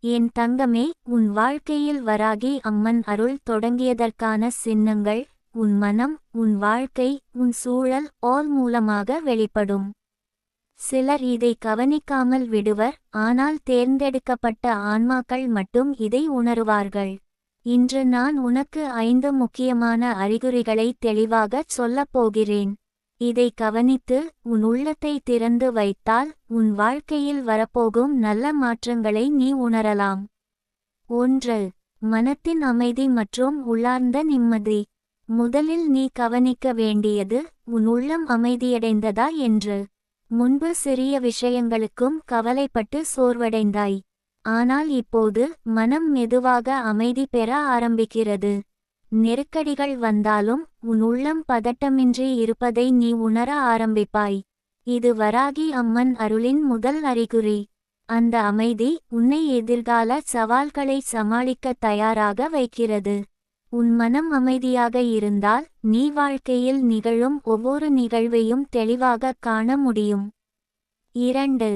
என் தங்கமே, உன் வாழ்க்கையில் வராகி அம்மன் அருள் தொடங்கியதற்கான சின்னங்கள் உன் மனம், உன் வாழ்க்கை, உன் சூழல் மூலமாக வெளிப்படும். சிலர் இதை கவனிக்காமல் விடுவர், ஆனால் தேர்ந்தெடுக்கப்பட்ட ஆன்மாக்கள் மட்டும் இதை உணருவார்கள். இன்று நான் உனக்கு 5 முக்கியமான அறிகுறிகளை தெளிவாகச் சொல்லப் போகிறேன். இதை கவனித்து உன் உள்ளத்தை திறந்து வைத்தால் உன் வாழ்க்கையில் வரப்போகும் நல்ல மாற்றங்களை நீ உணரலாம். 1. மனத்தின் அமைதி மற்றும் உள்ளார்ந்த நிம்மதி. முதலில் நீ கவனிக்க வேண்டியது உன் உள்ளம் அமைதியடைந்ததா என்று. முன்பு சிறிய விஷயங்களுக்கும் கவலைப்பட்டு சோர்வடைந்தாய். ஆனால் இப்போது மனம் மெதுவாக அமைதி பெற ஆரம்பிக்கிறது. நெருக்கடிகள் வந்தாலும் உன் உள்ளம் பதட்டமின்றி இருப்பதை நீ உணர ஆரம்பிப்பாய். இது வராகி அம்மன் அருளின் முதல் அறிகுறி. அந்த அமைதி உன்னை எதிர்கால சவால்களை சமாளிக்க தயாராக வைக்கிறது. உன் மனம் அமைதியாக இருந்தால் நீ வாழ்க்கையில் நிகழும் ஒவ்வொரு நிகழ்வையும் தெளிவாக காண முடியும். 2.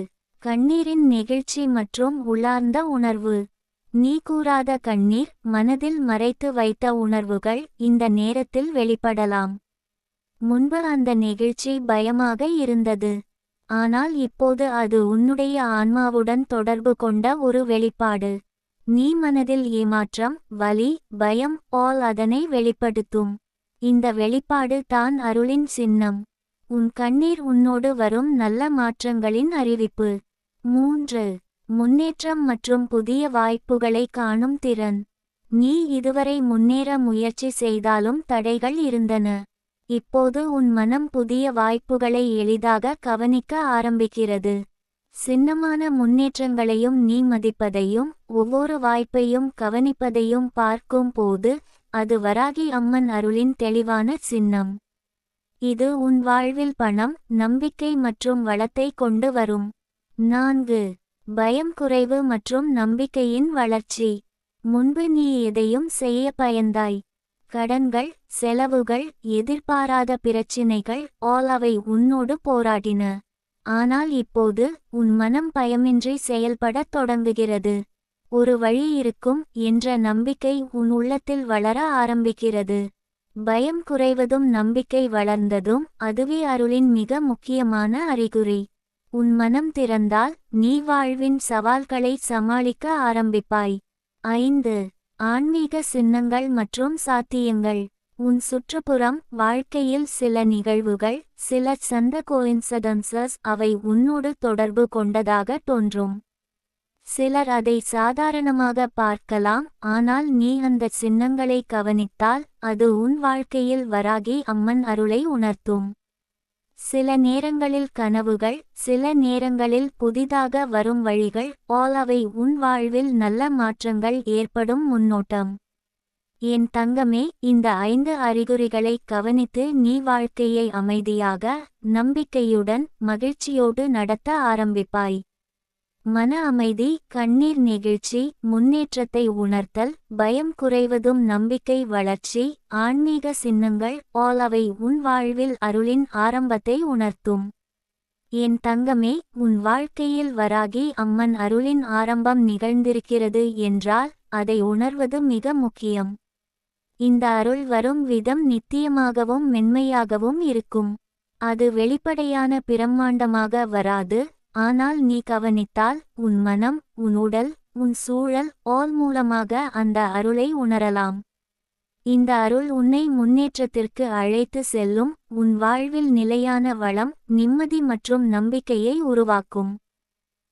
கண்ணீரின் நெகிழ்ச்சி மற்றும் உள்ளார்ந்த உணர்வு. நீ கூறாத கண்ணீர், மனதில் மறைத்து வைத்த உணர்வுகள் இந்த நேரத்தில் வெளிப்படலாம். முன்பு அந்த நெகிழ்ச்சி பயமாக இருந்தது. ஆனால் இப்போது அது உன்னுடைய ஆன்மாவுடன் தொடர்பு கொண்ட ஒரு வெளிப்பாடு. நீ மனதில் ஏமாற்றம், வலி, பயம் அதனை வெளிப்படுத்தும். இந்த வெளிப்பாடு தான் அருளின் சின்னம். உன் கண்ணீர் உன்னோடு வரும் நல்ல மாற்றங்களின் அறிவிப்பு. 3. முன்னேற்றம் மற்றும் புதிய வாய்ப்புகளை காணும் திறன். நீ இதுவரை முன்னேற முயற்சி செய்தாலும் தடைகள் இருந்தன. இப்போது உன் மனம் புதிய வாய்ப்புகளை எளிதாக கவனிக்க ஆரம்பிக்கிறது. சின்னமான முன்னேற்றங்களையும் நீ மதிப்பதையும் ஒவ்வொரு வாய்ப்பையும் கவனிப்பதையும் பார்க்கும் போது அது வராகி அம்மன் அருளின் தெளிவான சின்னம். இது உன் வாழ்வில் பணம், நம்பிக்கை மற்றும் வளத்தை கொண்டு வரும். 4. பயம் குறைவு மற்றும் நம்பிக்கையின் வளர்ச்சி. முன்பு நீ எதையும் செய்ய பயந்தாய். கடன்கள், செலவுகள், எதிர்பாராத பிரச்சினைகள் அவை உன்னோடு போராடின. ஆனால் இப்போது உன் மனம் பயமின்றி செயல்படத் தொடங்குகிறது. ஒரு வழி இருக்கும் என்ற நம்பிக்கை உன் உள்ளத்தில் வளர ஆரம்பிக்கிறது. பயம் குறைவதும் நம்பிக்கை வளர்ந்ததும் அதுவே அருளின் மிக முக்கியமான அறிகுறி. உன் மனம் திறந்தால் நீ வாழ்வின் சவால்களை சமாளிக்க ஆரம்பிப்பாய். 5. ஆன்மீக சின்னங்கள் மற்றும் சாத்தியங்கள். உன் சுற்றுப்புறம், வாழ்க்கையில் சில நிகழ்வுகள், சில சந்த கோயின்சிடென்சஸ் அவை உன்னோடு தொடர்பு கொண்டதாக தோன்றும். சிலர் அதை சாதாரணமாக பார்க்கலாம், ஆனால் நீ அந்த சின்னங்களை கவனித்தால் அது உன் வாழ்க்கையில் வராகி அம்மன் அருளை உணர்த்தும். சில நேரங்களில் கனவுகள், சில நேரங்களில் புதிதாக வரும் வழிகள் அவை உன் வாழ்வில் நல்ல மாற்றங்கள் ஏற்படும் முன்னோட்டம். என் தங்கமே, இந்த 5 அறிகுறிகளை கவனித்து நீ வாழ்க்கையை அமைதியாக, நம்பிக்கையுடன், மகிழ்ச்சியோடு நடத்த ஆரம்பிப்பாய். மன அமைதி, கண்ணீர் நெகிழ்ச்சி, முன்னேற்றத்தை உணர்த்தல், பயம் குறைவதும் நம்பிக்கை வளர்ச்சி, ஆன்மீக சின்னங்கள் அவை உன் வாழ்வில் அருளின் ஆரம்பத்தை உணர்த்தும். என் தங்கமே, உன் வாழ்க்கையில் வராகி அம்மன் அருளின் ஆரம்பம் நிகழ்ந்திருக்கிறது என்றால் அதை உணர்வது மிக முக்கியம். இந்த அருள் வரும் விதம் நித்தியமாகவும் மென்மையாகவும் இருக்கும். அது வெளிப்படையான பிரம்மாண்டமாக வராது, ஆனால் நீ கவனித்தால் உன் மனம், உன் உடல், உன் சூழல் மூலமாக அந்த அருளை உணரலாம். இந்த அருள் உன்னை முன்னேற்றத்திற்கு அழைத்து செல்லும், உன் வாழ்வில் நிலையான வளம், நிம்மதி மற்றும் நம்பிக்கையை உருவாக்கும்.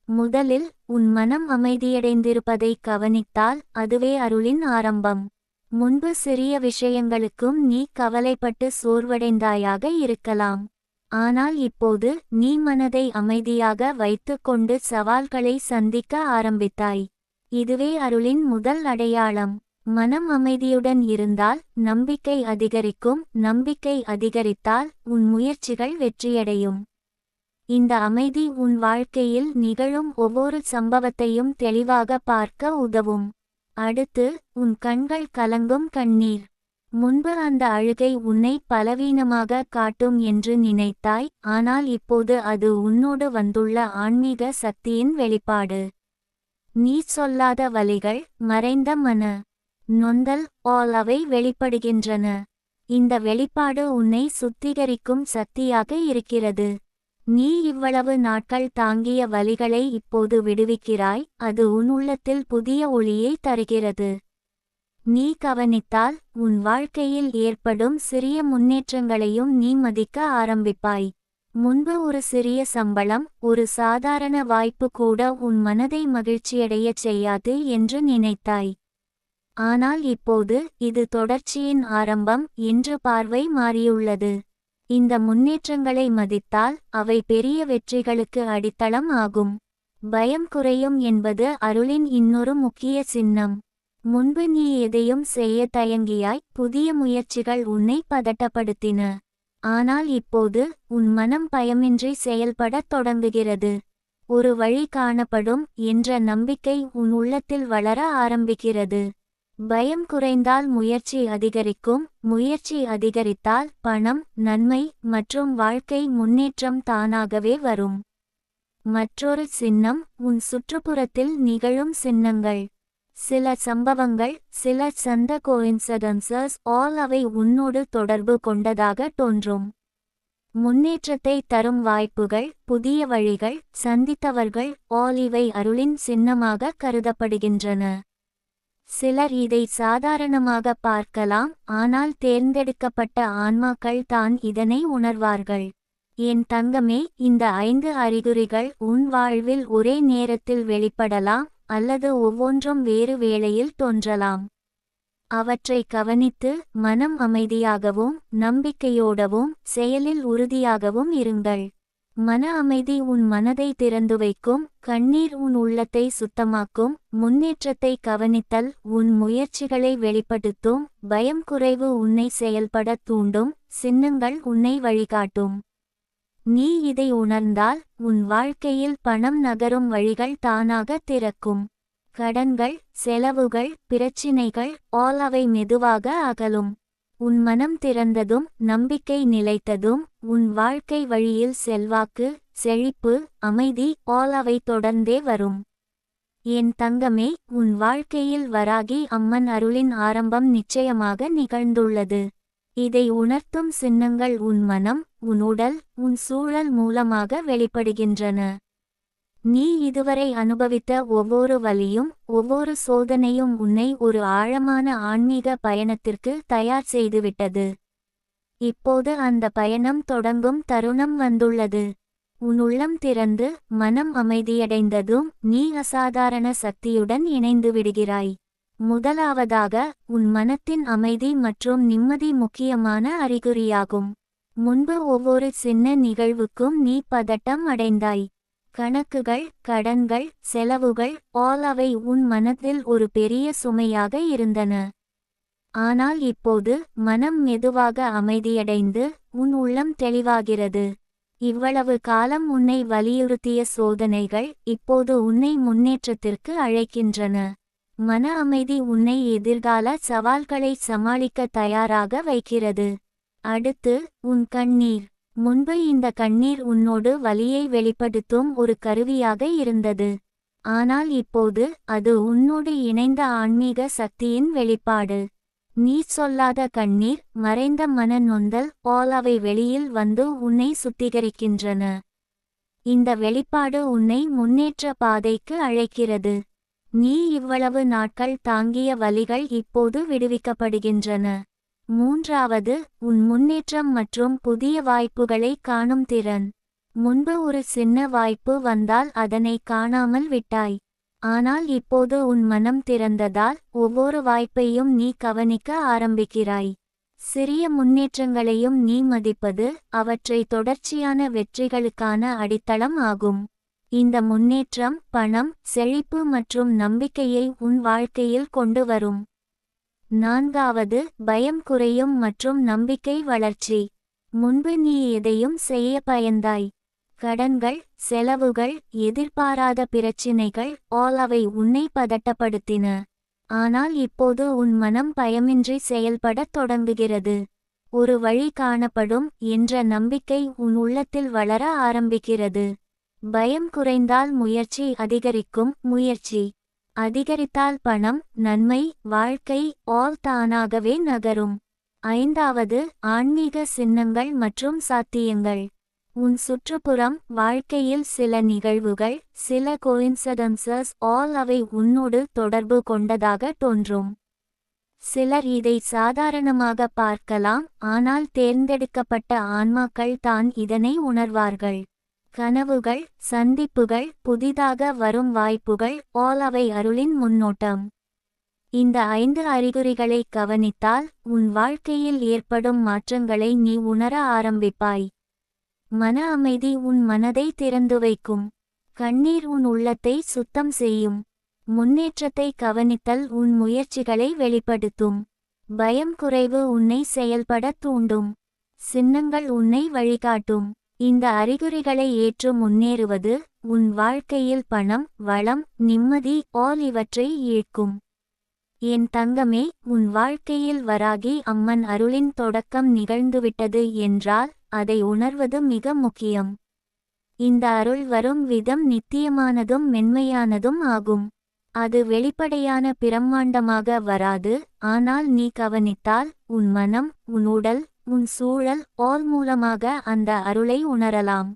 முதலில் உன் மனம் அமைதியடைந்திருப்பதை கவனித்தால் அதுவே அருளின் ஆரம்பம். முன்பு சிறிய விஷயங்களுக்கும் நீ கவலைப்பட்டு சோர்வடைந்தாயாக இருக்கலாம். ஆனால் இப்போது நீ மனதை அமைதியாக வைத்துக்கொண்டு சவால்களை சந்திக்க ஆரம்பித்தாய். இதுவே அருளின் முதல் அடையாளம். மனம் அமைதியுடன் இருந்தால் நம்பிக்கை அதிகரிக்கும், நம்பிக்கை அதிகரித்தால் உன் முயற்சிகள் வெற்றியடையும். இந்த அமைதி உன் வாழ்க்கையில் நிகழும் ஒவ்வொரு சம்பவத்தையும் தெளிவாக பார்க்க உதவும். அடுத்து, உன் கண்கள் கலங்கும் கண்ணீர். முன்பு அந்த அழுகை உன்னை பலவீனமாக காட்டும் என்று நினைத்தாய், ஆனால் இப்போது அது உன்னோடு வந்துள்ள ஆன்மீக சக்தியின் வெளிப்பாடு. நீ சொல்லாத வலிகள், மறைந்த மன நொந்தல் அவை வெளிப்படுகின்றன. இந்த வெளிப்பாடு உன்னை சுத்திகரிக்கும் சக்தியாக இருக்கிறது. நீ இவ்வளவு நாட்கள் தாங்கிய வலிகளை இப்போது விடுவிக்கிறாய், அது உன் உள்ளத்தில் புதிய ஒளியை தருகிறது. நீ கவனித்தால், உன் வாழ்க்கையில் ஏற்படும் சிறிய முன்னேற்றங்களையும் நீ மதிக்க ஆரம்பிப்பாய். முன்பு ஒரு சிறிய சம்பளம், ஒரு சாதாரண வாய்ப்பு கூட உன் மனதை மகிழ்ச்சியடையச் செய்யாது என்று நினைத்தாய். ஆனால் இப்போது, இது தொடர்ச்சியின் ஆரம்பம் என்று பார்வை மாறியுள்ளது. இந்த முன்னேற்றங்களை மதித்தால், அவை பெரிய வெற்றிகளுக்கு அடித்தளம் ஆகும். பயம் குறையும் என்பது அருளின் இன்னொரு முக்கிய சின்னம். முன்பு நீ எதையும் செய்ய தயங்கியாய், புதிய முயற்சிகள் உன்னை பதட்டப்படுத்தின. ஆனால் இப்போது, உன் மனம் பயமின்றி செயல்படத் தொடங்குகிறது. ஒரு வழி காணப்படும் என்ற நம்பிக்கை உன் உள்ளத்தில் வளர ஆரம்பிக்கிறது. பயம் குறைந்தால் முயற்சி அதிகரிக்கும், முயற்சி அதிகரித்தால் பணம், நன்மை மற்றும் வாழ்க்கை முன்னேற்றம் தானாகவே வரும். மற்றொரு சின்னம், உன் சுற்றுப்புறத்தில் நிகழும் சின்னங்கள். சில சம்பவங்கள், சில சந்த கோயின்சிடென்சஸ் அவை உன்னோடு தொடர்பு கொண்டதாக தோன்றும். முன்னேற்றத்தை தரும் வாய்ப்புகள், புதிய வழிகள், சந்தித்தவர்கள் இவை அருளின் சின்னமாக கருதப்படுகின்றன. சிலர் இதை சாதாரணமாக பார்க்கலாம், ஆனால் தேர்ந்தெடுக்கப்பட்ட ஆன்மாக்கள் தான் இதனை உணர்வார்கள். என் தங்கமே, இந்த 5 அறிகுறிகள் உன் வாழ்வில் ஒரே நேரத்தில் வெளிப்படலாம், அல்லது ஒவ்வொன்றும் வேறு வேளையில் தோன்றலாம். அவற்றை கவனித்து, மனம் அமைதியாகவும் நம்பிக்கையோடவும் செயலில் உறுதியாகவும் இருங்கள். மன அமைதி உன் மனதை திறந்து வைக்கும், கண்ணீர் உன் உள்ளத்தை சுத்தமாக்கும், முன்னேற்றத்தை கவனித்தல் உன் முயற்சிகளை வெளிப்படுத்தும், பயம் குறைவு உன்னை செயல்படத் தூண்டும், சின்னங்கள் உன்னை வழிகாட்டும். நீ இதை உணர்ந்தால், உன் வாழ்க்கையில் பணம் நகரும் வழிகள் தானாக திறக்கும். கடன்கள், செலவுகள், பிரச்சினைகள் அவை மெதுவாக அகலும். உன் மனம் திறந்ததும், நம்பிக்கை நிலைத்ததும், உன் வாழ்க்கை வழியில் செல்வாக்கு, செழிப்பு, அமைதி அவை தொடர்ந்தே வரும். என் தங்கமே, உன் வாழ்க்கையில் வராகி அம்மன் அருளின் ஆரம்பம் நிச்சயமாக நிகழ்ந்துள்ளது. இதை உணர்த்தும் சின்னங்கள் உன் மனம், உன் உடல், உன் சூழல் மூலமாக வெளிப்படுகின்றன. நீ இதுவரை அனுபவித்த ஒவ்வொரு வலியும், ஒவ்வொரு சோதனையும் உன்னை ஒரு ஆழமான ஆன்மீக பயணத்திற்கு தயார் செய்துவிட்டது. இப்போது அந்த பயணம் தொடங்கும் தருணம் வந்துள்ளது. உன் உள்ளம் திறந்து, மனம் அமைதியடைந்ததும், நீ அசாதாரண சக்தியுடன் இணைந்து விடுகிறாய். முதலாவதாக, உன் மனத்தின் அமைதி மற்றும் நிம்மதி முக்கியமான அறிகுறியாகும். முன்பு ஒவ்வொரு சின்ன நிகழ்வுக்கும் நீ பதட்டம் அடைந்தாய். கணக்குகள், கடன்கள், செலவுகள் அவை உன் மனதில் ஒரு பெரிய சுமையாக இருந்தன. ஆனால் இப்போது, மனம் மெதுவாக அமைதியடைந்து, உன் உள்ளம் தெளிவாகிறது. இவ்வளவு காலம் உன்னை வலியுறுத்திய சோதனைகள் இப்போது உன்னை முன்னேற்றத்திற்கு அழைக்கின்றன. மன அமைதி உன்னை எதிர்கால சவால்களை சமாளிக்க தயாராக வைக்கிறது. அடுத்து, உன் கண்ணீர். முன்பு இந்த கண்ணீர் உன்னோடு வலியை வெளிப்படுத்தும் ஒரு கருவியாக இருந்தது. ஆனால் இப்போது, அது உன்னோடு இணைந்த ஆன்மீக சக்தியின் வெளிப்பாடு. நீ சொல்லாத கண்ணீர், மறைந்த மன நொந்தல் அவை வெளியில் வந்து உன்னை சுத்திகரிக்கின்றன. இந்த வெளிப்பாடு உன்னை முன்னேற்ற பாதைக்கு அழைக்கிறது. நீ இவ்வளவு நாட்கள் தாங்கிய வலிகள் இப்போது விடுவிக்கப்படுகின்றன. மூன்றாவது, உன் முன்னேற்றம் மற்றும் புதிய வாய்ப்புகளை காணும் திறன். முன்பு ஒரு சின்ன வாய்ப்பு வந்தால் அதனை காணாமல் விட்டாய். ஆனால் இப்போது உன் மனம் திறந்ததால், ஒவ்வொரு வாய்ப்பையும் நீ கவனிக்க ஆரம்பிக்கிறாய். சிறிய முன்னேற்றங்களையும் நீ மதிப்பது, அவற்றை தொடர்ச்சியான வெற்றிகளுக்கான அடித்தளம் ஆகும். இந்த முன்னேற்றம் பணம், செழிப்பு மற்றும் நம்பிக்கையை உன் வாழ்க்கையில் கொண்டு வரும். நான்காவது, பயம் குறையும் மற்றும் நம்பிக்கை வளர்ச்சி. முன்பு நீ எதையும் செய்ய பயந்தாய். கடன்கள், செலவுகள், எதிர்பாராத பிரச்சினைகள் அவை உன்னை பதட்டப்படுத்தின. ஆனால் இப்போது உன் மனம் பயமின்றி செயல்படத் தொடங்குகிறது. ஒரு வழி காணப்படும் என்ற நம்பிக்கை உன் உள்ளத்தில் வளர ஆரம்பிக்கிறது. பயம் குறைந்தால் முயற்சி அதிகரிக்கும், முயற்சி அதிகரித்தால் பணம், நன்மை, வாழ்க்கை ஆல் தானாகவே நகரும். 5வது ஆன்மீக சின்னங்கள் மற்றும் சாத்தியங்கள். உன் சுற்றுப்புறம், வாழ்க்கையில் சில நிகழ்வுகள், சில கோயின்சிடென்சஸ் ஆல் அவை உன்னோடு தொடர்பு கொண்டதாக தோன்றும். சிலர் இதை சாதாரணமாக பார்க்கலாம், ஆனால் தேர்ந்தெடுக்கப்பட்ட ஆன்மாக்கள் தான் இதனை உணர்வார்கள். கனவுகள், சந்திப்புகள், புதிதாக வரும் வாய்ப்புகள் ஆல் அவை அருளின் முன்னோட்டம். இந்த 5 அறிகுறிகளை கவனித்தால் உன் வாழ்க்கையில் ஏற்படும் மாற்றங்களை நீ உணர ஆரம்பிப்பாய். மன அமைதி உன் மனதை திறந்து வைக்கும். கண்ணீர் உன் உள்ளத்தை சுத்தம் செய்யும். முன்னேற்றத்தை கவனித்தல் உன் முயற்சிகளை வெளிப்படுத்தும். பயம் குறைவு உன்னை செயல்பட தூண்டும். சின்னங்கள் உன்னை வழிகாட்டும். இந்த அறிகுறிகளை ஏற்று முன்னேறுவது உன் வாழ்க்கையில் பணம், வளம், நிம்மதி ஆல் இவற்றை ஈர்க்கும். என் தங்கமே, உன் வாழ்க்கையில் வராகி அம்மன் அருளின் தொடக்கம் நிகழ்ந்துவிட்டது என்றால் அதை உணர்வது மிக முக்கியம். இந்த அருள் வரும் விதம் நித்தியமானதும் மென்மையானதும் ஆகும். அது வெளிப்படையான பிரம்மாண்டமாக வராது, ஆனால் நீ கவனித்தால் உன் மனம், உன் உடல், உன் சூழல் ஆல் மூலமாக அந்த அருளை உணரலாம்.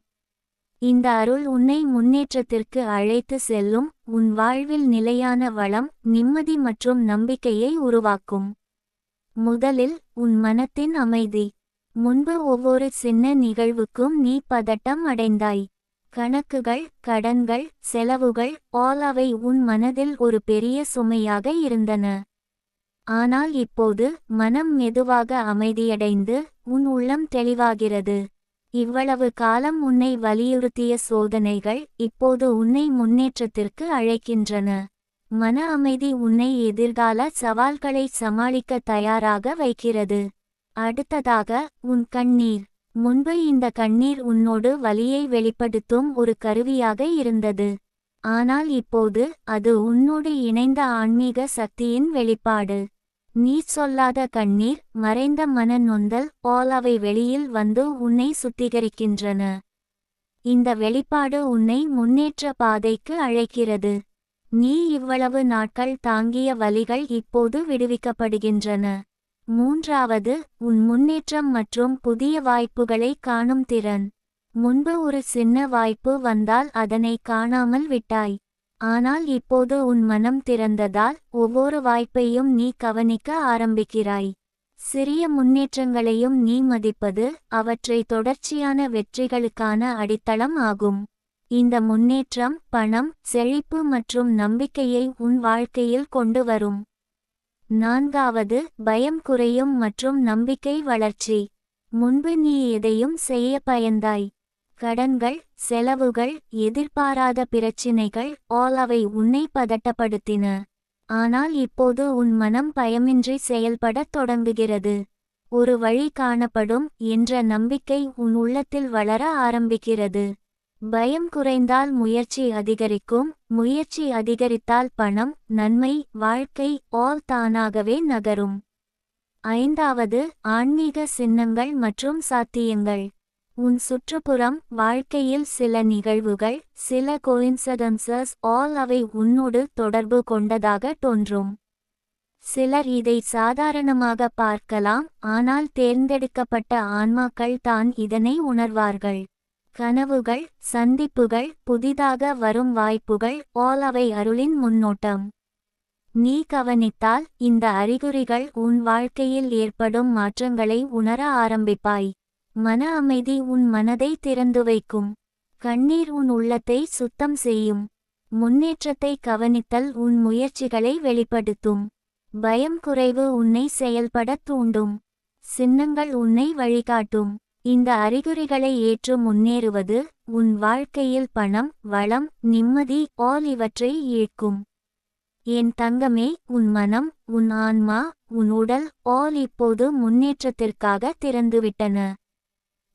இந்த அருள் உன்னை முன்னேற்றத்திற்கு அழைத்து செல்லும், உன் வாழ்வில் நிலையான வளம், நிம்மதி மற்றும் நம்பிக்கையை உருவாக்கும். முதலில் உன் மனத்தின் அமைதி. முன்பு ஒவ்வொரு சின்ன நிகழ்வுக்கும் நீ பதட்டம் அடைந்தாய். கணக்குகள், கடன்கள், செலவுகள் ஆல் அவை உன் மனதில் ஒரு பெரிய சுமையாக இருந்தன. ஆனால் இப்போது மனம் மெதுவாக அமைதியடைந்து உன் உள்ளம் தெளிவாகிறது. இவ்வளவு காலம் உன்னை வலியுறுத்திய சோதனைகள் இப்போது உன்னை முன்னேற்றத்திற்கு அழைக்கின்றன. மன அமைதி உன்னை எதிர்கால சவால்களை சமாளிக்க தயாராக வைக்கிறது. அடுத்ததாக உன் கண்ணீர். முன்பு இந்த கண்ணீர் உன்னோடு வலியை வெளிப்படுத்தும் ஒரு கருவியாக இருந்தது. ஆனால் இப்போது அது உன்னோடு இணைந்த ஆன்மீக சக்தியின் வெளிப்பாடு. நீ சொல்லாத கண்ணீர், மறைந்த மன நொந்தல் ஆல் அவை வெளியில் வந்து உன்னை சுத்திகரிக்கின்றன. இந்த வெளிப்பாடு உன்னை முன்னேற்ற பாதைக்கு அழைக்கிறது. நீ இவ்வளவு நாட்கள் தாங்கிய வலிகள் இப்போது விடுவிக்கப்படுகின்றன. 3வது உன் முன்னேற்றம் மற்றும் புதிய வாய்ப்புகளை காணும் திறன். முன்பு ஒரு சின்ன வாய்ப்பு வந்தால் அதனை காணாமல் விட்டாய். ஆனால் இப்போது உன் மனம் திறந்ததால் ஒவ்வொரு வாய்ப்பையும் நீ கவனிக்க ஆரம்பிக்கிறாய். சிறிய முன்னேற்றங்களையும் நீ மதிப்பது அவற்றை தொடர்ச்சியான வெற்றிகளுக்கான அடித்தளம் ஆகும். இந்த முன்னேற்றம் பணம், செழிப்பு மற்றும் நம்பிக்கையை உன் வாழ்க்கையில் கொண்டு வரும். 4வது பயம் குறையும் மற்றும் நம்பிக்கை வளர்ச்சி. முன்பு நீ எதையும் செய்ய பயந்தாய். கடன்கள், செலவுகள், எதிர்பாராத பிரச்சினைகள் ஆல் அவை உன்னை பதட்டப்படுத்தின. ஆனால் இப்போது உன் மனம் பயமின்றி செயல்படத் தொடங்குகிறது. ஒரு வழி காணப்படும் என்ற நம்பிக்கை உன் உள்ளத்தில் வளர ஆரம்பிக்கிறது. பயம் குறைந்தால் முயற்சி அதிகரிக்கும், முயற்சி அதிகரித்தால் பணம், நன்மை, வாழ்க்கை ஆல் தானாகவே நகரும். 5வது ஆன்மீக சின்னங்கள் மற்றும் சாத்தியங்கள். உன் சுற்றுப்புறம், வாழ்க்கையில் சில நிகழ்வுகள், சில கோயின்சிடென்சஸ் ஆல் அவை உன்னோடு தொடர்பு கொண்டதாக தோன்றும். சிலர் இதை சாதாரணமாக பார்க்கலாம், ஆனால் தேர்ந்தெடுக்கப்பட்ட ஆன்மாக்கள் தான் இதனை உணர்வார்கள். கனவுகள், சந்திப்புகள், புதிதாக வரும் வாய்ப்புகள் ஆல் அவை அருளின் முன்னோட்டம். நீ கவனித்தால் இந்த அறிகுறிகள் உன் வாழ்க்கையில் ஏற்படும் மாற்றங்களை உணர ஆரம்பிப்பாய். மன அமைதி உன் மனதை திறந்து வைக்கும். கண்ணீர் உன் உள்ளத்தை சுத்தம் செய்யும். முன்னேற்றத்தை கவனித்தல் உன் முயற்சிகளை வெளிப்படுத்தும். பயம் குறைவு உன்னை செயல்படத் தூண்டும். சின்னங்கள் உன்னை வழிகாட்டும். இந்த அறிகுறிகளை ஏற்று முன்னேறுவது உன் வாழ்க்கையில் பணம், வளம், நிம்மதி ஆல் இவற்றை ஈர்க்கும். என் தங்கமே, உன் மனம், உன் ஆன்மா, உன் உடல் ஆல் இப்போது முன்னேற்றத்திற்காக திறந்துவிட்டன.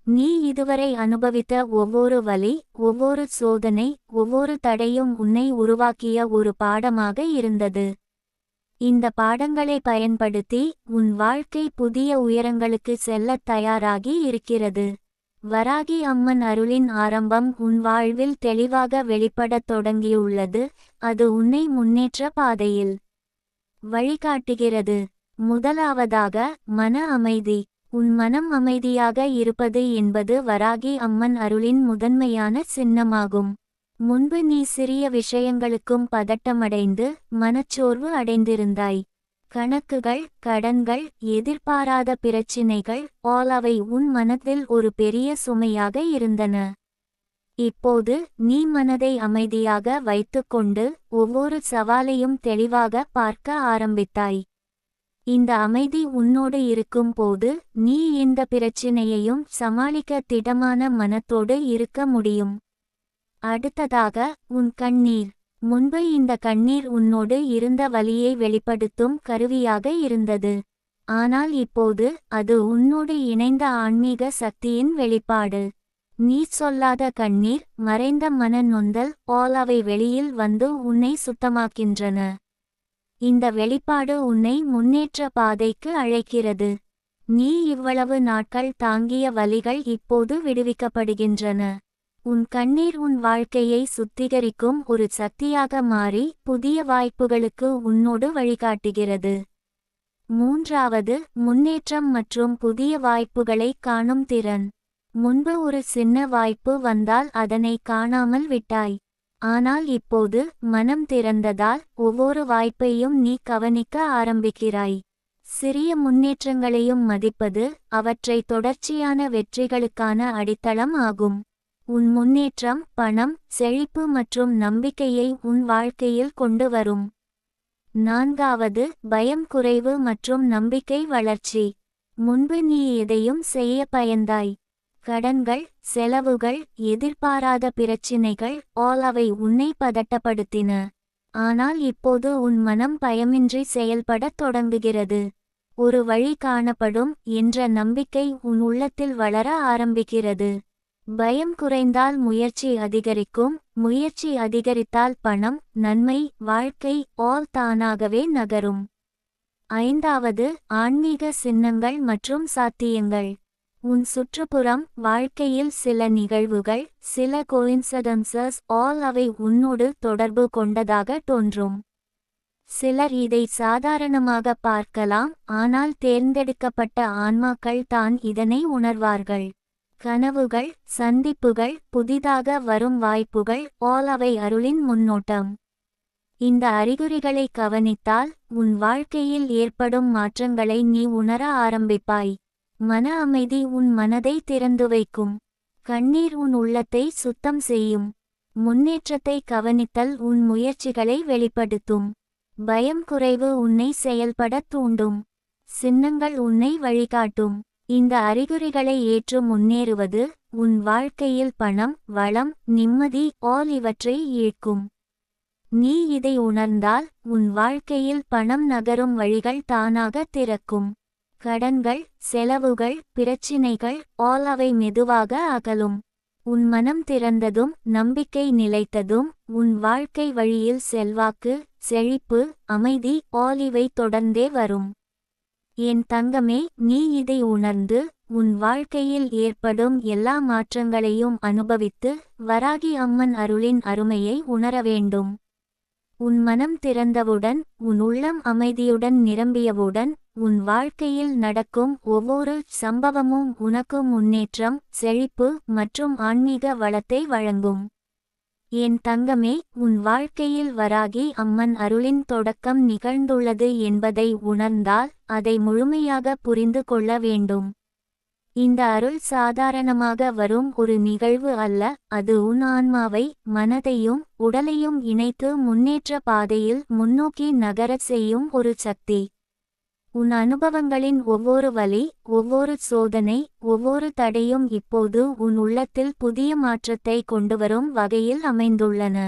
நீ இதுவரை அனுபவித்த ஒவ்வொரு வலி, ஒவ்வொரு சோதனை, ஒவ்வொரு தடையும் உன்னை உருவாக்கிய ஒரு பாடமாக இருந்தது. இந்த பாடங்களை பயன்படுத்தி உன் வாழ்க்கை புதிய உயரங்களுக்கு செல்லத் தயாராகி இருக்கிறது. வராகி அம்மன் அருளின் ஆரம்பம் உன் வாழ்வில் தெளிவாக வெளிப்படத் தொடங்கியுள்ளது. அது உன்னை முன்னேற்ற பாதையில் வழிகாட்டுகிறது. முதலாவதாக, மன அமைதி. உன் மனம் அமைதியாக இருப்பது என்பது வராகி அம்மன் அருளின் முதன்மையான சின்னமாகும். முன்பு நீ சிறிய விஷயங்களுக்கும் பதட்டமடைந்து மனச்சோர்வு அடைந்திருந்தாய். கணக்குகள், கடன்கள், எதிர்பாராத பிரச்சினைகள் அவை உன் மனதில் ஒரு பெரிய சுமையாக இருந்தன. இப்போது நீ மனதை அமைதியாக வைத்துக்கொண்டு ஒவ்வொரு சவாலையும் தெளிவாக பார்க்க ஆரம்பித்தாய். இந்த அமைதி உன்னோடு இருக்கும் போது நீ எந்த பிரச்சினையையும் சமாளிக்க திடமான மனத்தோடு இருக்க முடியும். அடுத்ததாக, உன் கண்ணீர். முன்பு இந்த கண்ணீர் உன்னோடு இருந்த வலியை வெளிப்படுத்தும் கருவியாக இருந்தது. ஆனால் இப்போது அது உன்னோடு இணைந்த ஆன்மீக சக்தியின் வெளிப்பாடு. நீ சொல்லாத கண்ணீர், மறைந்த மன நொந்தல் அவை வெளியில் வந்து உன்னை சுத்தமாக்கின்றன. இந்த வெளிப்பாடு உன்னை முன்னேற்ற பாதைக்கு அழைக்கிறது. நீ இவ்வளவு நாட்கள் தாங்கிய வலிகள் இப்போது விடுவிக்கப்படுகின்றன. உன் கண்ணீர் உன் வாழ்க்கையை சுத்திகரிக்கும் ஒரு சக்தியாக மாறி புதிய வாய்ப்புகளுக்கு உன்னோடு வழிகாட்டுகிறது. மூன்றாவது, முன்னேற்றம் மற்றும் புதிய வாய்ப்புகளை காணும் திறன். முன்பு ஒரு சின்ன வாய்ப்பு வந்தால் அதனை காணாமல் விட்டாய். ஆனால் இப்போது மனம் திறந்ததால் ஒவ்வொரு வாய்ப்பையும் நீ கவனிக்க ஆரம்பிக்கிறாய். சிறிய முன்னேற்றங்களையும் மதிப்பது அவற்றை தொடர்ச்சியான வெற்றிகளுக்கான அடித்தளம் ஆகும். உன் முன்னேற்றம் பணம், செழிப்பு மற்றும் நம்பிக்கையை உன் வாழ்க்கையில் கொண்டு வரும். நான்காவது, பயம் குறைவு மற்றும் நம்பிக்கை வளர்ச்சி. முன்பு நீ எதையும் செய்ய பயந்தாய். கடன்கள், செலவுகள், எதிர்பாராத பிரச்சினைகள் அவை உன்னை பதட்டப்படுத்தின. ஆனால் இப்போது உன் மனம் பயமின்றி செயல்படத் தொடங்குகிறது. ஒரு வழி காணப்படும் என்ற நம்பிக்கை உன் உள்ளத்தில் வளர ஆரம்பிக்கிறது. பயம் குறைந்தால் முயற்சி அதிகரிக்கும், முயற்சி அதிகரித்தால் பணம், நன்மை, வாழ்க்கை தானாகவே நகரும். ஐந்தாவது, ஆன்மீக சின்னங்கள் மற்றும் சாத்தியங்கள். உன் சுற்றுப்புறம், வாழ்க்கையில் சில நிகழ்வுகள், சில கோயின்சிடென்சஸ் அவை உன்னோடு தொடர்பு கொண்டதாக தோன்றும். சிலர் இதை சாதாரணமாக பார்க்கலாம், ஆனால் தேர்ந்தெடுக்கப்பட்ட ஆன்மாக்கள் தான் இதனை உணர்வார்கள். கனவுகள், சந்திப்புகள், புதிதாக வரும் வாய்ப்புகள் அவை அருளின் முன்னோட்டம். இந்த அறிகுறிகளை கவனித்தால் உன் வாழ்க்கையில் ஏற்படும் மாற்றங்களை நீ உணர ஆரம்பிப்பாய். மன அமைதி உன் மனதை திறந்து வைக்கும். கண்ணீர் உன் உள்ளத்தை சுத்தம் செய்யும். முன்னேற்றத்தை கவனித்தல் உன் முயற்சிகளை வெளிப்படுத்தும். பயம் குறைவு உன்னை செயல்படத் தூண்டும். சின்னங்கள் உன்னை வழிகாட்டும். இந்த அறிகுறிகளை ஏற்று முன்னேறுவது உன் வாழ்க்கையில் பணம், வளம், நிம்மதி இவற்றை ஈர்க்கும். நீ இதை உணர்ந்தால் உன் வாழ்க்கையில் பணம் நகரும் வழிகள் தானாக திறக்கும். கடன்கள், செலவுகள், பிரச்சினைகள் அவை மெதுவாக அகலும். உன் மனம் திறந்ததும் நம்பிக்கை நிலைத்ததும் உன் வாழ்க்கை வழியில் செல்வாக்கு, செழிப்பு, அமைதி இவை தொடர்ந்தே வரும். என் தங்கமே, நீ இதை உணர்ந்து உன் வாழ்க்கையில் ஏற்படும் எல்லா மாற்றங்களையும் அனுபவித்து வராகி அம்மன் அருளின் அருமையை உணர வேண்டும். உன் மனம் திறந்தவுடன், உன் உள்ளம் அமைதியுடன் நிரம்பியவுடன், உன் வாழ்க்கையில் நடக்கும் ஒவ்வொரு சம்பவமும் உனக்கு முன்னேற்றம், செழிப்பு மற்றும் ஆன்மீக வளத்தை வழங்கும். என் தங்கமே, உன் வாழ்க்கையில் வராகி அம்மன் அருளின் தொடக்கம் நிகழ்ந்துள்ளது என்பதை உணர்ந்தால் அதை முழுமையாக புரிந்து கொள்ள வேண்டும். இந்த அருள் சாதாரணமாக வரும் ஒரு நிகழ்வு அல்ல, அது உன் ஆன்மாவை, மனதையும் உடலையும் இணைத்து முன்னேற்ற பாதையில் முன்னோக்கி நகரச் செய்யும் ஒரு சக்தி. உன் அனுபவங்களின் ஒவ்வொரு வலி, ஒவ்வொரு சோதனை, ஒவ்வொரு தடையும் இப்போது உன் உள்ளத்தில் புதிய மாற்றத்தை கொண்டுவரும் வகையில் அமைந்துள்ளன.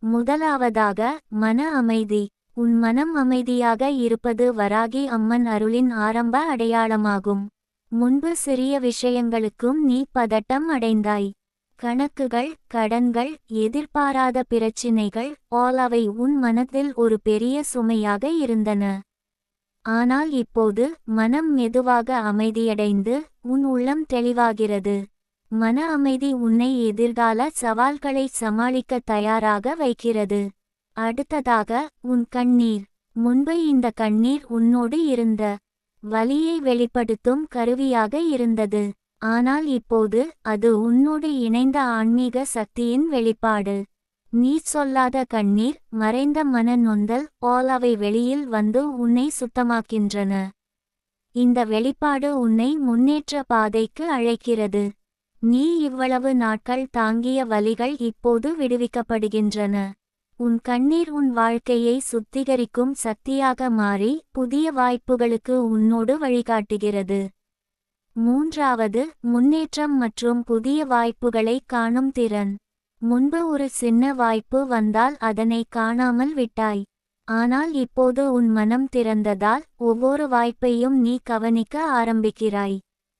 முதலாவதாக, மன அமைதி. உன் மனம் அமைதியாக இருப்பது வராகி அம்மன் அருளின் ஆரம்ப அடையாளமாகும். முன்பு சிறிய விஷயங்களுக்கும் நீ பதட்டம் அடைந்தாய். கணக்குகள், கடன்கள், எதிர்பாராத பிரச்சினைகள் அவை உன் மனதில் ஒரு பெரிய சுமையாக இருந்தன. ஆனால் இப்போது மனம் மெதுவாக அமைதியடைந்து உன் உள்ளம் தெளிவாகிறது. மன அமைதி உன்னை எதிர்கால சவால்களை சமாளிக்க தயாராக வைக்கிறது. அடுத்ததாக உன் கண்ணீர். முன்பு இந்த கண்ணீர் உன்னோடு இருந்த வலியை வெளிப்படுத்தும் கருவியாக இருந்தது. ஆனால் இப்போது அது உன்னோடு இணைந்த ஆன்மீக சக்தியின் வெளிப்பாடு. நீ சொல்லாத கண்ணீர், மறைந்த மன நொந்தல் அவை வெளியில் வந்து உன்னை சுத்தமாக்கின்றன. இந்த வெளிப்பாடு உன்னை முன்னேற்ற பாதைக்கு அழைக்கிறது. நீ இவ்வளவு நாட்கள் தாங்கிய வலிகள் இப்போது விடுவிக்கப்படுகின்றன. உன் கண்ணீர் உன் வாழ்க்கையை சுத்திகரிக்கும் சக்தியாக மாறி புதிய வாய்ப்புகளுக்கு உன்னோடு வழிகாட்டுகிறது. மூன்றாவது, முன்னேற்றம் மற்றும் புதிய வாய்ப்புகளை காணும் திறன். முன்பு ஒரு சின்ன வாய்ப்பு வந்தால் அதனை காணாமல் விட்டாய். ஆனால் இப்போது உன் மனம் திறந்ததால் ஒவ்வொரு வாய்ப்பையும் நீ கவனிக்க ஆரம்பிக்கிறாய்.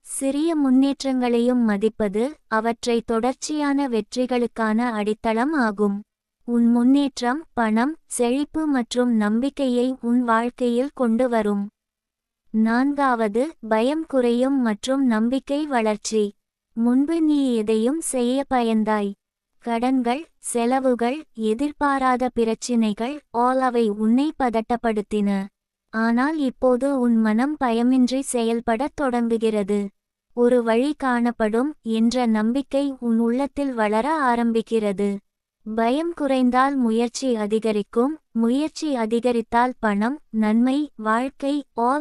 சிறிய முன்னேற்றங்களையும் மதிப்பது அவற்றை தொடர்ச்சியான வெற்றிகளுக்கான அடித்தளம் ஆகும். உன் முன்னேற்றம் பணம், செழிப்பு மற்றும் நம்பிக்கையை உன் வாழ்க்கையில் கொண்டு வரும். நான்காவது, பயம் குறையும் மற்றும் நம்பிக்கை வளர்ச்சி. முன்பு நீ எதையும் செய்ய பயந்தாய். கடன்கள், செலவுகள், எதிர்பாராத பிரச்சினைகள் அவை உன்னை பதட்டப்படுத்தின. ஆனால் இப்போது உன் மனம் பயமின்றி செயல்படத் தொடங்குகிறது. ஒரு வழி காணப்படும் என்ற நம்பிக்கை உன் உள்ளத்தில் வளர ஆரம்பிக்கிறது. பயம் குறைந்தால் முயற்சி அதிகரிக்கும், முயற்சி அதிகரித்தால் பணம், நன்மை, வாழ்க்கை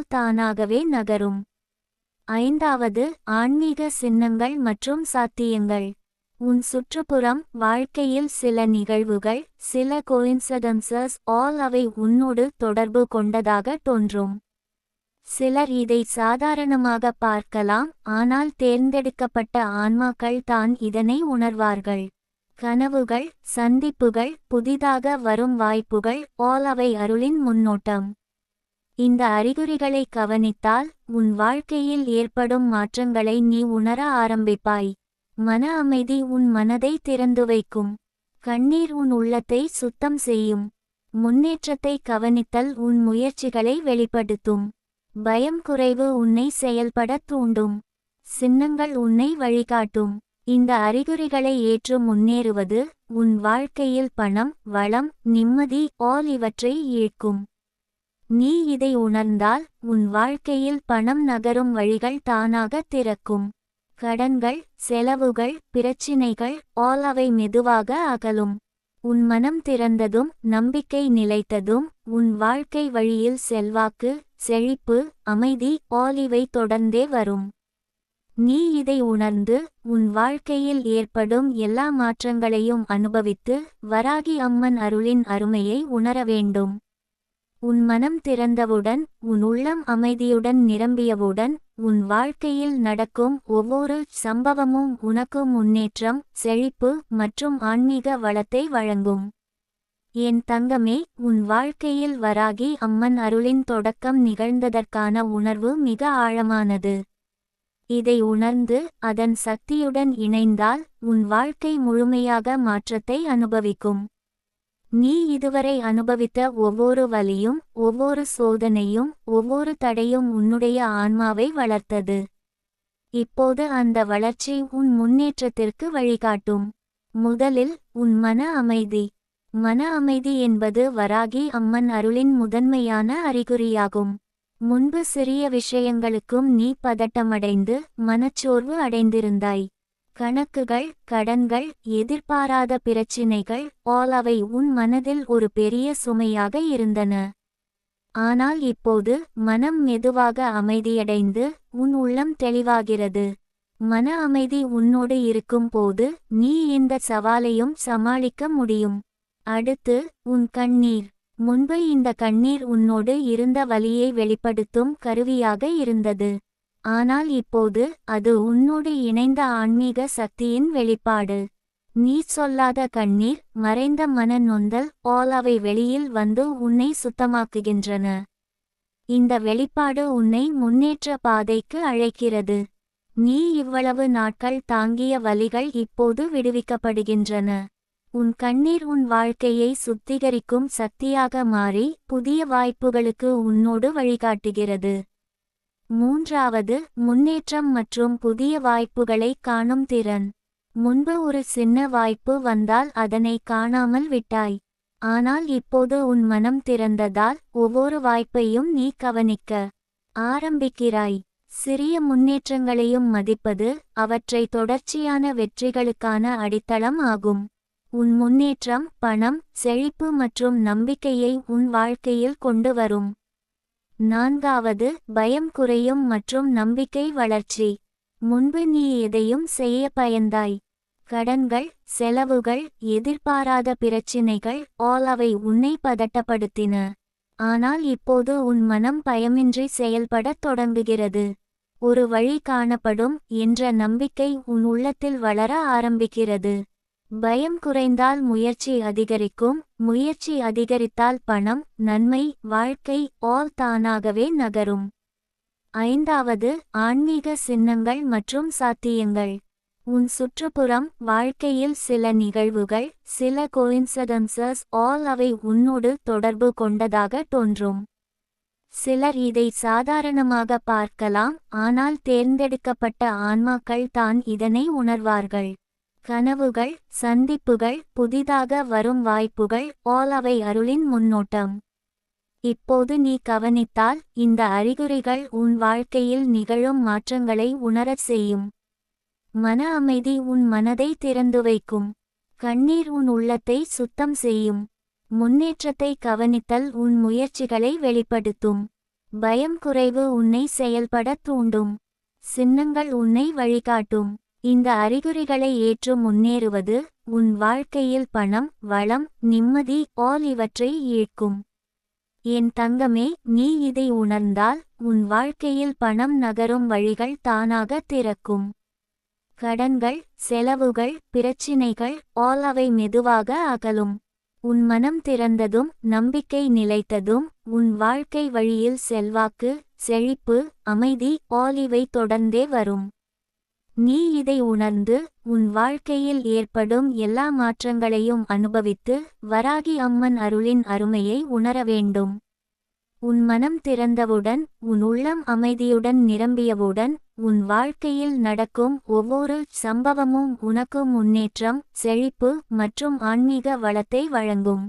தானாகவே நகரும். ஐந்தாவது, ஆன்மீக சின்னங்கள் மற்றும் சாத்தியங்கள். உன் சுற்றுப்புறம், வாழ்க்கையில் சில நிகழ்வுகள், சில கோயின்சிடென்சஸ் அவை உன்னோடு தொடர்பு கொண்டதாக தோன்றும். சிலர் இதை சாதாரணமாக பார்க்கலாம், ஆனால் தேர்ந்தெடுக்கப்பட்ட ஆன்மாக்கள் தான் இதனை உணர்வார்கள். கனவுகள், சந்திப்புகள், புதிதாக வரும் வாய்ப்புகள் அவை அருளின் முன்னோட்டம். இந்த அறிகுறிகளை கவனித்தால் உன் வாழ்க்கையில் ஏற்படும் மாற்றங்களை நீ உணர ஆரம்பிப்பாய். மன அமைதி உன் மனதை திறந்து வைக்கும். கண்ணீர் உன் உள்ளத்தை சுத்தம் செய்யும். முன்னேற்றத்தை கவனித்தல் உன் முயற்சிகளை வெளிப்படுத்தும். பயம் குறைவு உன்னை செயல்படத் தூண்டும். சின்னங்கள் உன்னை வழிகாட்டும். இந்த அறிகுறிகளை ஏற்று முன்னேறுவது உன் வாழ்க்கையில் பணம், வளம், நிம்மதி இவற்றை ஈர்க்கும். நீ இதை உணர்ந்தால் உன் வாழ்க்கையில் பணம் நகரும் வழிகள் தானாக திறக்கும். கடன்கள், செலவுகள், பிரச்சினைகள் அவை மெதுவாக அகலும். உன் மனம் திறந்ததும் நம்பிக்கை நிலைத்ததும் உன் வாழ்க்கை வழியில் செல்வாக்கு, செழிப்பு, அமைதி இவை தொடர்ந்தே வரும். நீ இதை உணர்ந்து உன் வாழ்க்கையில் ஏற்படும் எல்லா மாற்றங்களையும் அனுபவித்து வராகி அம்மன் அருளின் அருமையை உணர வேண்டும். உன் மனம் திறந்தவுடன், உன் உள்ளம் அமைதியுடன் நிரம்பியவுடன், உன் வாழ்க்கையில் நடக்கும் ஒவ்வொரு சம்பவமும் உனக்கு முன்னேற்றம், செழிப்பு மற்றும் ஆன்மீக வளத்தை வழங்கும். என் தங்கமே, உன் வாழ்க்கையில் வராகி அம்மன் அருளின் தொடக்கம் நிகழ்ந்ததற்கான உணர்வு மிக ஆழமானது. இதை உணர்ந்து அதன் சக்தியுடன் இணைந்தால் உன் வாழ்க்கை முழுமையாக மாற்றத்தை அனுபவிக்கும். நீ இதுவரை அனுபவித்த ஒவ்வொரு வலியும், ஒவ்வொரு சோதனையும், ஒவ்வொரு தடையும் உன்னுடைய ஆன்மாவை வளர்த்தது. இப்போது அந்த வளர்ச்சி உன் முன்னேற்றத்திற்கு வழிகாட்டும். முதலில் உன் மன அமைதி. மன அமைதி என்பது வராகி அம்மன் அருளின் முதன்மையான அறிகுறியாகும். முன்பு சிறிய விஷயங்களுக்கும் நீ பதட்டமடைந்து மனச்சோர்வு அடைந்திருந்தாய். கணக்குகள், கடன்கள், எதிர்பாராத பிரச்சினைகள் அவை உன் மனதில் ஒரு பெரிய சுமையாக இருந்தன. ஆனால் இப்போது மனம் மெதுவாக அமைதியடைந்து உன் உள்ளம் தெளிவாகிறது. மன அமைதி உன்னோடு இருக்கும் போது நீ எந்த சவாலையும் சமாளிக்க முடியும். அடுத்து உன் கண்ணீர். முன்பு இந்த கண்ணீர் உன்னோடு இருந்த வலியை வெளிப்படுத்தும் கருவியாக இருந்தது. ஆனால் இப்போது அது உன்னோடு இணைந்த ஆன்மீக சக்தியின் வெளிப்பாடு. நீ சொல்லாத கண்ணீர், மறைந்த மன நொந்தல் அவை வெளியில் வந்து உன்னை சுத்தமாக்குகின்றன. இந்த வெளிப்பாடு உன்னை முன்னேற்ற பாதைக்கு அழைக்கிறது. நீ இவ்வளவு நாட்கள் தாங்கிய வலிகள் இப்போது விடுவிக்கப்படுகின்றன. உன் கண்ணீர் உன் வாழ்க்கையை சுத்திகரிக்கும் சக்தியாக மாறி புதிய வாய்ப்புகளுக்கு உன்னோடு வழிகாட்டுகிறது. மூன்றாவது, முன்னேற்றம் மற்றும் புதிய வாய்ப்புகளை காணும் திறன். முன்பு ஒரு சின்ன வாய்ப்பு வந்தால் அதனை காணாமல் விட்டாய். ஆனால் இப்போது உன் மனம் திறந்ததால் ஒவ்வொரு வாய்ப்பையும் நீ கவனிக்க ஆரம்பிக்கிறாய். சிறிய முன்னேற்றங்களையும் மதிப்பது அவற்றை தொடர்ச்சியான வெற்றிகளுக்கான அடித்தளம் ஆகும். உன் முன்னேற்றம் பணம், செழிப்பு மற்றும் நம்பிக்கையை உன் வாழ்க்கையில் கொண்டு வரும். 4வது, பயம் குறையும் மற்றும் நம்பிக்கை வளர்ச்சி. முன்பு நீ எதையும் செய்ய பயந்தாய். கடன்கள், செலவுகள், எதிர்பாராத பிரச்சினைகள் அவை உன்னை பதட்டப்படுத்தின. ஆனால் இப்போது உன் மனம் பயமின்றி செயல்படத் தொடங்குகிறது. ஒரு வழி காணப்படும் என்ற நம்பிக்கை உன் உள்ளத்தில் வளர ஆரம்பிக்கிறது. பயம் குறைந்தால் முயற்சி அதிகரிக்கும், முயற்சி அதிகரித்தால் பணம், நன்மை, வாழ்க்கை தானாகவே நகரும். 5வது, ஆன்மீக சின்னங்கள் மற்றும் சாத்தியங்கள். உன் சுற்றுப்புறம், வாழ்க்கையில் சில நிகழ்வுகள், சில கோயின்சிடென்சஸ் அவை உன்னோடு தொடர்பு கொண்டதாக தோன்றும். சிலர் இதை சாதாரணமாக பார்க்கலாம், ஆனால் தேர்ந்தெடுக்கப்பட்ட ஆன்மாக்கள் தான் இதனை உணர்வார்கள். கனவுகள், சந்திப்புகள், புதிதாக வரும் வாய்ப்புகள் அவை அருளின் முன்னோட்டம். இப்போது நீ கவனித்தால் இந்த அறிகுறிகள் உன் வாழ்க்கையில் நிகழும் மாற்றங்களை உணரச் செய்யும். மன அமைதி உன் மனதை திறந்து வைக்கும். கண்ணீர் உன் உள்ளத்தை சுத்தம் செய்யும். முன்னேற்றத்தை கவனித்தல் உன் முயற்சிகளை வெளிப்படுத்தும். பயம் குறைவு உன்னை செயல்படத் தூண்டும். சின்னங்கள் உன்னை வழிகாட்டும். இந்த அறிகுறிகளை ஏற்று முன்னேறுவது உன் வாழ்க்கையில் பணம், வளம், நிம்மதி இவற்றை ஈர்க்கும். என் தங்கமே, நீ இதை உணர்ந்தால் உன் வாழ்க்கையில் பணம் நகரும் வழிகள் தானாக திறக்கும். கடன்கள், செலவுகள், பிரச்சினைகள் அவை மெதுவாக அகலும். உன் மனம் திறந்ததும் நம்பிக்கை நிலைத்ததும் உன் வாழ்க்கை வழியில் செல்வாக்கு, செழிப்பு, அமைதி இவை தொடர்ந்தே வரும். நீ இதை உணர்ந்து உன் வாழ்க்கையில் ஏற்படும் எல்லா மாற்றங்களையும் அனுபவித்து வராகி அம்மன் அருளின் அருமையை உணர வேண்டும். உன் மனம் திறந்தவுடன், உன் உள்ளம் அமைதியுடன் நிரம்பியவுடன், உன் வாழ்க்கையில் நடக்கும் ஒவ்வொரு சம்பவமும் உனக்கு முன்னேற்றம், செழிப்பு மற்றும் ஆன்மீக வளத்தை வழங்கும்.